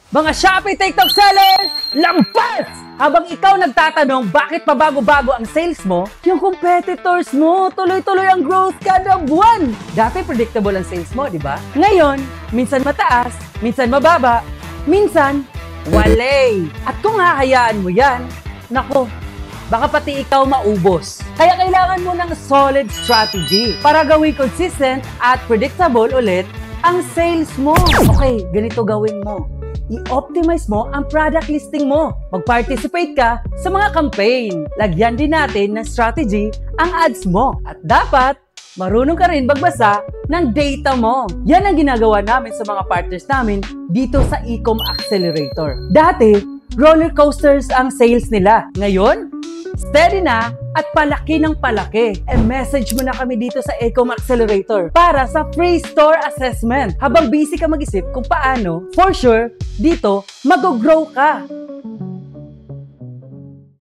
Mga Shopee TikTok seller, lampas! Habang ikaw nagtatanong bakit pabago-bago ang sales mo, yung competitors mo tuloy-tuloy ang growth kada buwan. Dati predictable ang sales mo, di ba? Ngayon, minsan mataas, minsan mababa, minsan walay. At kung hahayaan mo yan, nako, baka pati ikaw maubos. Kaya kailangan mo ng solid strategy para gawing consistent at predictable ulit ang sales mo. Okay, ganito gawin mo. I-optimize mo ang product listing mo. Mag-participate ka sa mga campaign. Lagyan din natin ng strategy ang ads mo. At dapat, marunong ka rin magbasa ng data mo. Yan ang ginagawa namin sa mga partners namin dito sa Ecom Accelerator. Dati, roller coasters ang sales nila. Ngayon, steady na at palaki ng palaki. Message mo na kami dito sa Ecom Accelerator para sa free store assessment. Habang busy ka mag-isip kung paano, for sure, dito mag-grow ka.